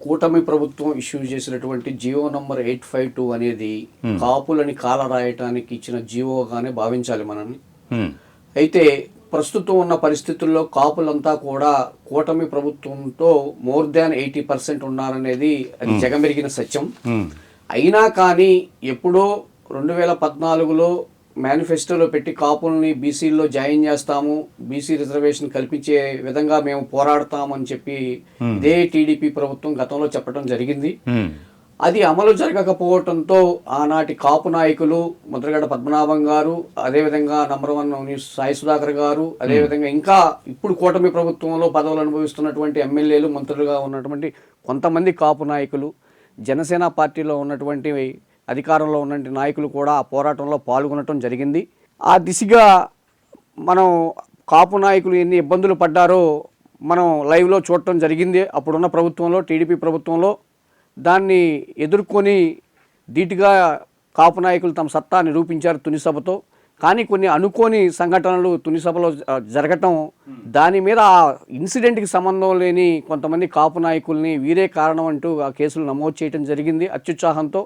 కూటమి ప్రభుత్వం ఇష్యూ చేసినటువంటి జియో నంబర్ 852 అనేది కాపులని కాల రాయటానికి ఇచ్చిన జియోగానే భావించాలి మనల్ని. అయితే ప్రస్తుతం ఉన్న పరిస్థితుల్లో కాపులంతా కూడా కూటమి ప్రభుత్వంతో మోర్ దాన్ 80% ఉన్నారనేది అది జగమెరిగిన సత్యం. అయినా కానీ ఎప్పుడో 2014లో మేనిఫెస్టోలో పెట్టి కాపుల్ని బీసీల్లో జాయిన్ చేస్తాము, బీసీ రిజర్వేషన్ కల్పించే విధంగా మేము పోరాడతామని చెప్పి ఇదే టీడీపీ ప్రభుత్వం గతంలో చెప్పడం జరిగింది. అది అమలు జరగకపోవడంతో ఆనాటి కాపు నాయకులు ముద్రగడ పద్మనాభం గారు, అదేవిధంగా నంబర్ 1 న్యూస్ సాయి సుధాకర్ గారు, అదేవిధంగా ఇంకా ఇప్పుడు కూటమి ప్రభుత్వంలో పదవులు అనుభవిస్తున్నటువంటి ఎమ్మెల్యేలు, మంత్రులుగా ఉన్నటువంటి కొంతమంది కాపు నాయకులు, జనసేన పార్టీలో ఉన్నటువంటి అధికారంలో ఉన్న నాయకులు కూడా ఆ పోరాటంలో పాల్గొనడం జరిగింది. ఆ దిశగా మనం కాపు నాయకులు ఎన్ని ఇబ్బందులు పడ్డారో మనం లైవ్లో చూడటం జరిగింది. అప్పుడున్న ప్రభుత్వంలో, టీడీపీ ప్రభుత్వంలో దాన్ని ఎదుర్కొని ధీటుగా కాపు నాయకులు తమ సత్తా నిరూపించారు తుని సభతో. కానీ కొన్ని అనుకోని సంఘటనలు తుని సభలో జరగటం, దాని మీద ఆ ఇన్సిడెంట్కి సంబంధం లేని కొంతమంది కాపు నాయకుల్ని వీరే కారణం అంటూ ఆ కేసులు నమోదు చేయడం జరిగింది అత్యుత్సాహంతో.